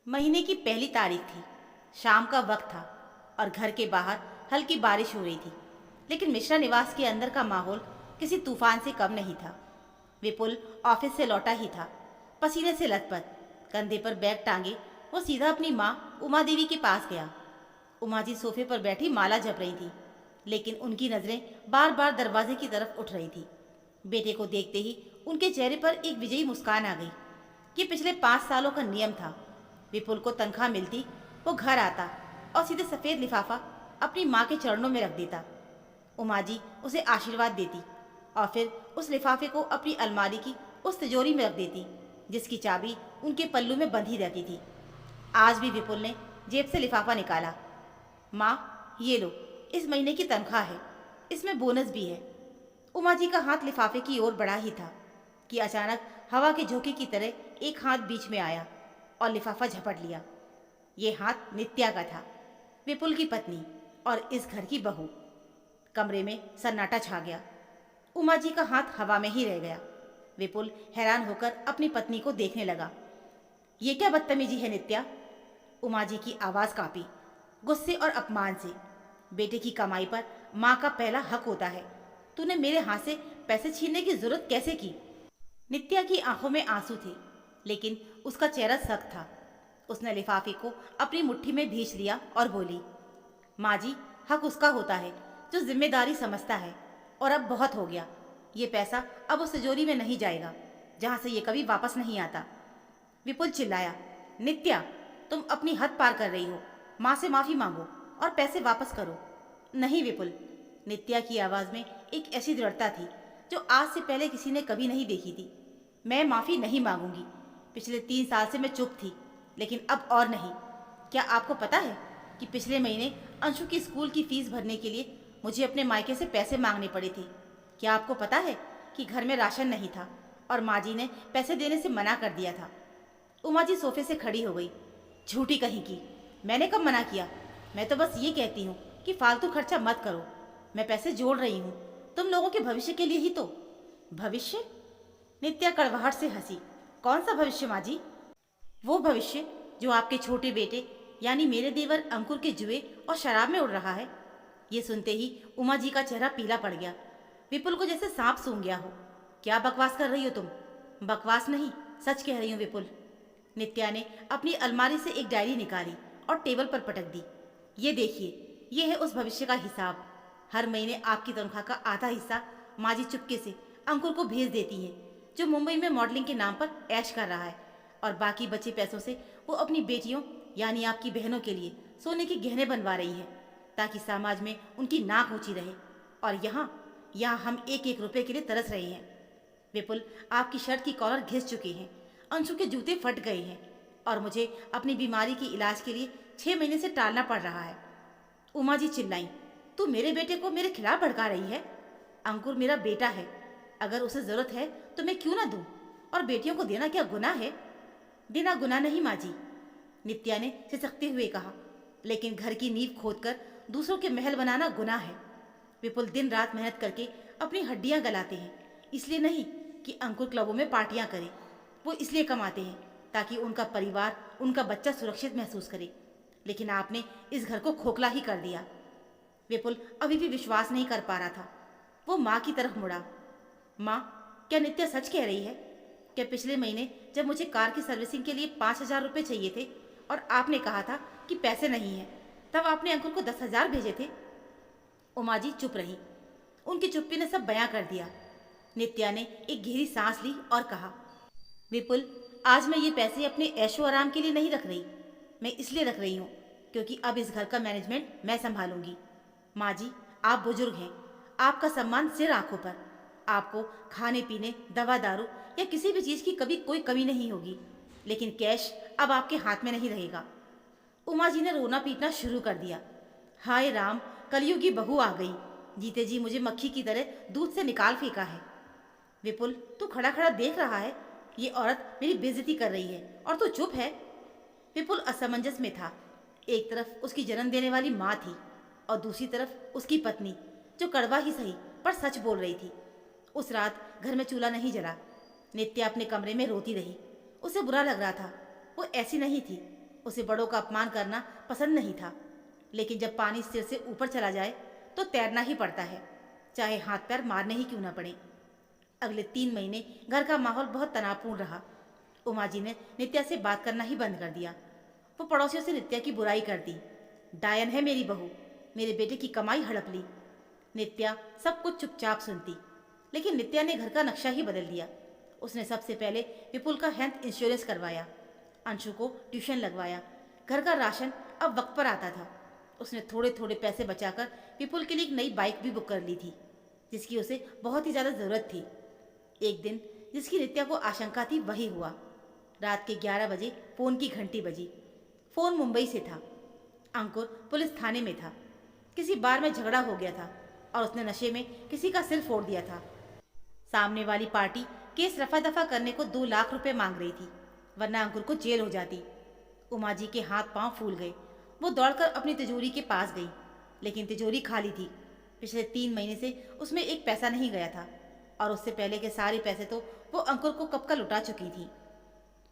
महीने की पहली तारीख थी। शाम का वक्त था और घर के बाहर हल्की बारिश हो रही थी, लेकिन मिश्रा निवास के अंदर का माहौल किसी तूफान से कम नहीं था। विपुल ऑफिस से लौटा ही था, पसीने से लथपथ, कंधे पर बैग टांगे वो सीधा अपनी माँ उमा देवी के पास गया। उमा जी सोफे पर बैठी माला जप रही थी, लेकिन उनकी नज़रें बार बार दरवाजे की तरफ उठ रही थी। बेटे को देखते ही उनके चेहरे पर एक विजयी मुस्कान आ गई। ये पिछले 5 सालों का नियम था। विपुल को तनख्वाह मिलती, वो घर आता और सीधे सफ़ेद लिफाफा अपनी माँ के चरणों में रख देता। उमा जी उसे आशीर्वाद देती और फिर उस लिफाफे को अपनी अलमारी की उस तिजोरी में रख देती जिसकी चाबी उनके पल्लू में बंधी रहती थी। आज भी विपुल ने जेब से लिफाफा निकाला। माँ, ये लो, इस महीने की तनख्वाह है, इसमें बोनस भी है। उमा जी का हाथ लिफाफे की ओर बढ़ा ही था कि अचानक हवा के झोंके की तरह एक हाथ बीच में आया और लिफाफा झपट लिया। ये हाथ नित्या का था, विपुल की पत्नी और इस घर की बहू। कमरे में सन्नाटा छा गया। उमा जी का हाथ हवा में ही रह गया। विपुल हैरान होकर अपनी पत्नी को देखने लगा। ये क्या बदतमीजी है नित्या? उमा जी की आवाज़ कांपी, गुस्से और अपमान से। बेटे की कमाई पर माँ का पहला हक होता है। तूने मेरे हाथ से पैसे छीनने की जरूरत कैसे की? नित्या की आंखों में आंसू थे, लेकिन उसका चेहरा सख्त था। उसने लिफाफे को अपनी मुट्ठी में भींच लिया और बोली, माँ जी, हक उसका होता है जो जिम्मेदारी समझता है, और अब बहुत हो गया। ये पैसा अब उस तिजोरी में नहीं जाएगा जहाँ से ये कभी वापस नहीं आता। विपुल चिल्लाया, नित्या, तुम अपनी हद पार कर रही हो। माँ से माफ़ी मांगो और पैसे वापस करो। नहीं विपुल, नित्या की आवाज़ में एक ऐसी दृढ़ता थी जो आज से पहले किसी ने कभी नहीं देखी थी। मैं माफ़ी नहीं मांगूंगी। पिछले 3 साल से मैं चुप थी, लेकिन अब और नहीं। क्या आपको पता है कि पिछले महीने अंशु की स्कूल की फीस भरने के लिए मुझे अपने मायके से पैसे मांगने पड़े थे? क्या आपको पता है कि घर में राशन नहीं था और माँ जी ने पैसे देने से मना कर दिया था? उमा जी सोफे से खड़ी हो गई। झूठी कहीं की, मैंने कब मना किया? मैं तो बस ये कहती हूँ कि फालतू खर्चा मत करो। मैं पैसे जोड़ रही हूँ, तुम लोगों के भविष्य के लिए ही तो। भविष्य? नित्या कड़वाहट से हंसी। कौन सा भविष्य माँ जी? वो भविष्य जो आपके छोटे बेटे यानी मेरे देवर अंकुर के जुए और शराब में उड़ रहा है। ये सुनते ही उमा जी का चेहरा पीला पड़ गया। विपुल को जैसे सांप सूंघ गया हो। क्या बकवास कर रही हो तुम? बकवास नहीं, सच कह रही हूँ विपुल। नित्या ने अपनी अलमारी से एक डायरी निकाली और टेबल पर पटक दी। ये देखिए, ये है उस भविष्य का हिसाब। हर महीने आपकी तनख्वाह का आधा हिस्सा माँ जी चुपके से अंकुर को भेज देती हैं, जो मुंबई में मॉडलिंग के नाम पर ऐश कर रहा है, और बाकी बचे पैसों से वो अपनी बेटियों यानी आपकी बहनों के लिए सोने के गहने बनवा रही है, ताकि समाज में उनकी नाक ऊंची रहे। और यहाँ यहाँ हम एक एक रुपए के लिए तरस रहे हैं। विपुल, आपकी शर्ट की कॉलर घिस चुकी हैं, अंशु के जूते फट गए हैं, और मुझे अपनी बीमारी के इलाज के लिए 6 महीने से टालना पड़ रहा है। उमा जी चिल्लाई, तू मेरे बेटे को मेरे खिलाफ भड़का रही है? अंकुर मेरा बेटा है, अगर उसे ज़रूरत है तो मैं क्यों ना दूं? और बेटियों को देना क्या गुनाह है? देना गुनाह नहीं माँ जी, नित्या ने सिसकते हुए कहा, लेकिन घर की नींव खोदकर दूसरों के महल बनाना गुनाह है। विपुल दिन रात मेहनत करके अपनी हड्डियां गलाते हैं, इसलिए नहीं कि अंकुर क्लबों में पार्टियां करें। वो इसलिए कमाते हैं ताकि उनका परिवार, उनका बच्चा सुरक्षित महसूस करे। लेकिन आपने इस घर को खोखला ही कर दिया। विपुल अभी भी विश्वास नहीं कर पा रहा था। वो माँ की तरफ मुड़ा। माँ, क्या नित्या सच कह रही है? क्या पिछले महीने जब मुझे कार की सर्विसिंग के लिए 5,000 रुपये चाहिए थे और आपने कहा था कि पैसे नहीं हैं, तब आपने अंकुर को 10,000 भेजे थे? उमा जी चुप रही। उनकी चुप्पी ने सब बयां कर दिया। नित्या ने एक गहरी सांस ली और कहा, विपुल, आज मैं ये पैसे अपने ऐशो आराम के लिए नहीं रख रही। मैं इसलिए रख रही हूँ क्योंकि अब इस घर का मैनेजमेंट मैं संभालूंगी। माँ जी, आप बुजुर्ग हैं, आपका सम्मान सिर आंखों पर। आपको खाने पीने, दवा दारू या किसी भी चीज़ की कभी कोई कमी नहीं होगी, लेकिन कैश अब आपके हाथ में नहीं रहेगा। उमा जी ने रोना पीटना शुरू कर दिया। हाय राम, कलयुग की बहू आ गई। जीते जी मुझे मक्खी की तरह दूध से निकाल फेंका है। विपुल, तू खड़ा खड़ा देख रहा है, ये औरत मेरी बेइज्जती कर रही है और तू चुप है। विपुल असमंजस में था। एक तरफ उसकी जन्म देने वाली माँ थी और दूसरी तरफ उसकी पत्नी, जो कड़वा ही सही पर सच बोल रही थी। उस रात घर में चूल्हा नहीं जला। नित्या अपने कमरे में रोती रही। उसे बुरा लग रहा था। वो ऐसी नहीं थी। उसे बड़ों का अपमान करना पसंद नहीं था, लेकिन जब पानी सिर से ऊपर चला जाए तो तैरना ही पड़ता है, चाहे हाथ पैर मारने ही क्यों ना पड़े। अगले 3 महीने घर का माहौल बहुत तनावपूर्ण रहा। उमा जी ने नित्या से बात करना ही बंद कर दिया। वो पड़ोसियों से नित्या की बुराई करती। डायन है मेरी बहू, मेरे बेटे की कमाई हड़प ली। नित्या सब कुछ चुपचाप सुनती, लेकिन नित्या ने घर का नक्शा ही बदल दिया। उसने सबसे पहले विपुल का हेल्थ इंश्योरेंस करवाया, अंशु को ट्यूशन लगवाया, घर का राशन अब वक्त पर आता था। उसने थोड़े थोड़े पैसे बचाकर विपुल के लिए एक नई बाइक भी बुक कर ली थी, जिसकी उसे बहुत ही ज़्यादा ज़रूरत थी। एक दिन जिसकी नित्या को आशंका थी वही हुआ। रात के 11 बजे फ़ोन की घंटी बजी। फ़ोन मुंबई से था। अंकुर पुलिस थाने में था। किसी बार में झगड़ा हो गया था और उसने नशे में किसी का सिर फोड़ दिया था। सामने वाली पार्टी केस रफा दफा करने को 2 लाख रुपए मांग रही थी, वरना अंकुर को जेल हो जाती। उमा जी के हाथ पांव फूल गए। वो दौड़कर अपनी तिजोरी के पास गई, लेकिन तिजोरी खाली थी। पिछले 3 महीने से उसमें एक पैसा नहीं गया था, और उससे पहले के सारे पैसे तो वो अंकुर को कब का लुटा चुकी थी।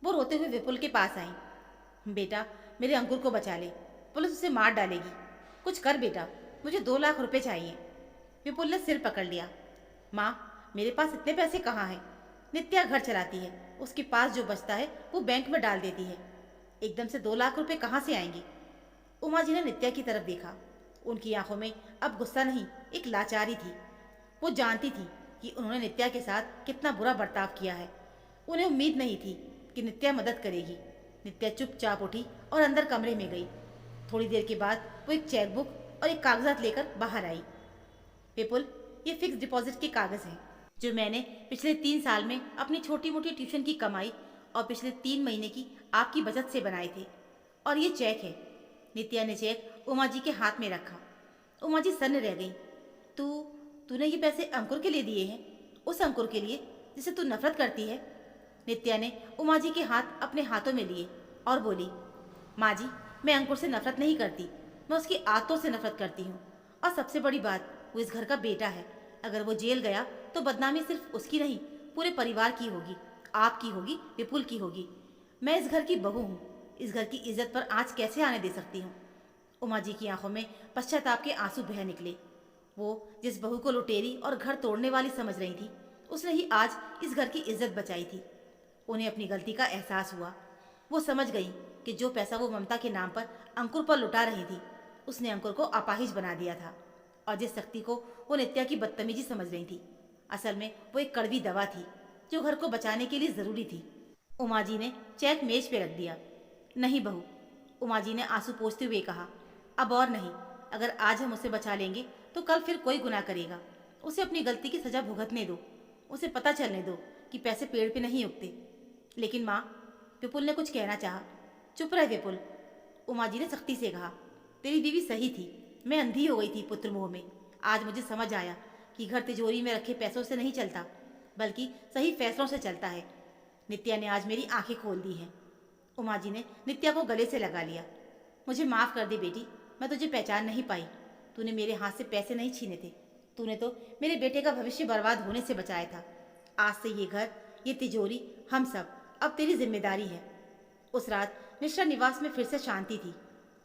वो रोते हुए विपुल के पास आई। बेटा, मेरे अंकुर को बचा ले, पुलिस उसे मार डालेगी। कुछ कर बेटा, मुझे 2 लाख रुपए चाहिए। विपुल ने सिर पकड़ लिया। माँ, मेरे पास इतने पैसे कहाँ हैं? नित्या घर चलाती है, उसके पास जो बचता है वो बैंक में डाल देती है। एकदम से 2 लाख रुपए कहाँ से आएंगे? उमा जी ने नित्या की तरफ देखा। उनकी आंखों में अब गुस्सा नहीं, एक लाचारी थी। वो जानती थी कि उन्होंने नित्या के साथ कितना बुरा बर्ताव किया है। उन्हें उम्मीद नहीं थी कि नित्या मदद करेगी। नित्या चुपचाप उठी और अंदर कमरे में गई। थोड़ी देर के बाद वो एक चेकबुक और एक कागजात लेकर बाहर आई। विपुल, ये फिक्स डिपॉजिट के कागज हैं जो मैंने पिछले 3 साल में अपनी छोटी मोटी ट्यूशन की कमाई और पिछले 3 महीने की आपकी बचत से बनाए थे। और ये चेक है। नित्या ने चेक उमा जी के हाथ में रखा। उमा जी सन्न रह गई। तूने ये पैसे अंकुर के लिए दिए हैं? उस अंकुर के लिए जिसे तू नफरत करती है? नित्या ने उमा जी के हाथ अपने हाथों में लिए और बोली, माँ जी, मैं अंकुर से नफरत नहीं करती, मैं उसकी आदतों से नफरत करती हूँ। और सबसे बड़ी बात, वो इस घर का बेटा है। अगर वो जेल गया तो बदनामी सिर्फ उसकी नहीं, पूरे परिवार की होगी, आपकी होगी, विपुल की होगी। मैं इस घर की बहू हूँ, इस घर की इज्जत पर आँच कैसे आने दे सकती हूँ? उमा जी की आंखों में पश्चाताप के आंसू बह निकले। वो जिस बहू को लुटेरी और घर तोड़ने वाली समझ रही थी, उसने ही आज इस घर की इज्जत बचाई थी। उन्हें अपनी गलती का एहसास हुआ। वो समझ गई कि जो पैसा वो ममता के नाम पर अंकुर पर लुटा रही थी, उसने अंकुर को अपाहिज बना दिया था। और जिस शक्ति को वो नित्या की बदतमीजी समझ रही थी, असल में वो एक कड़वी दवा थी जो घर को बचाने के लिए ज़रूरी थी। उमा जी ने चेक मेज पे रख दिया। नहीं बहू, उमा जी ने आंसू पोंछते हुए कहा, अब और नहीं। अगर आज हम उसे बचा लेंगे तो कल फिर कोई गुनाह करेगा। उसे अपनी गलती की सजा भुगतने दो। उसे पता चलने दो कि पैसे पेड़ पे नहीं उगते। लेकिन माँ, विपुल ने कुछ कहना चाहा। चुप रहे विपुल, उमा जी ने सख्ती से कहा। तेरी बीवी सही थी, मैं अंधी हो गई थी पुत्र मोह में। आज मुझे समझ आया कि घर तिजोरी में रखे पैसों से नहीं चलता, बल्कि सही फैसलों से चलता है। नित्या ने आज मेरी आंखें खोल दी हैं। उमा जी ने नित्या को गले से लगा लिया। मुझे माफ़ कर दे बेटी, मैं तुझे पहचान नहीं पाई। तूने मेरे हाथ से पैसे नहीं छीने थे, तूने तो मेरे बेटे का भविष्य बर्बाद होने से बचाया था। आज से ये घर, ये तिजोरी, हम सब अब तेरी जिम्मेदारी है। उस रात मिश्रा निवास में फिर से शांति थी।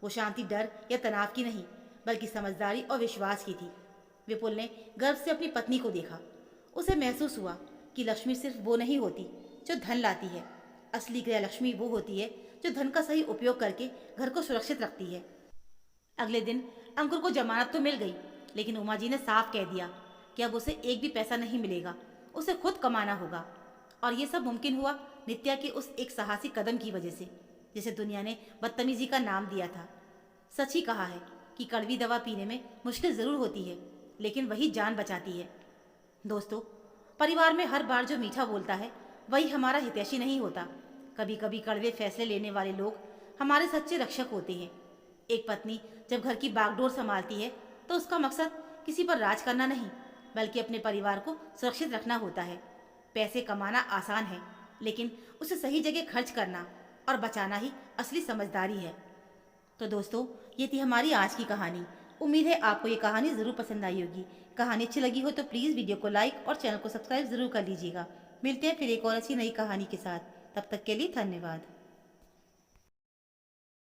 वो शांति डर या तनाव की नहीं, बल्कि समझदारी और विश्वास की थी। विपुल ने गर्व से अपनी पत्नी को देखा। उसे महसूस हुआ कि लक्ष्मी सिर्फ वो नहीं होती जो धन लाती है। असली गृह लक्ष्मी वो होती है जो धन का सही उपयोग करके घर को सुरक्षित रखती है। अगले दिन अंकुर को जमानत तो मिल गई, लेकिन उमा जी ने साफ कह दिया कि अब उसे एक भी पैसा नहीं मिलेगा, उसे खुद कमाना होगा। और ये सब मुमकिन हुआ नित्या के उस एक साहसी कदम की वजह से, जिसे दुनिया ने बदतमीजी का नाम दिया था। सच ही कहा है कि कड़वी दवा पीने में मुश्किल ज़रूर होती है, लेकिन वही जान बचाती है। दोस्तों, परिवार में हर बार जो मीठा बोलता है वही हमारा हितैषी नहीं होता। कभी कभी कड़वे फैसले लेने वाले लोग हमारे सच्चे रक्षक होते हैं। एक पत्नी जब घर की बागडोर संभालती है तो उसका मकसद किसी पर राज करना नहीं, बल्कि अपने परिवार को सुरक्षित रखना होता है। पैसे कमाना आसान है, लेकिन उसे सही जगह खर्च करना और बचाना ही असली समझदारी है। तो दोस्तों, ये थी हमारी आज की कहानी। उम्मीद है आपको ये कहानी ज़रूर पसंद आई होगी। कहानी अच्छी लगी हो तो प्लीज़ वीडियो को लाइक और चैनल को सब्सक्राइब ज़रूर कर लीजिएगा। मिलते हैं फिर एक और अच्छी नई कहानी के साथ। तब तक के लिए धन्यवाद।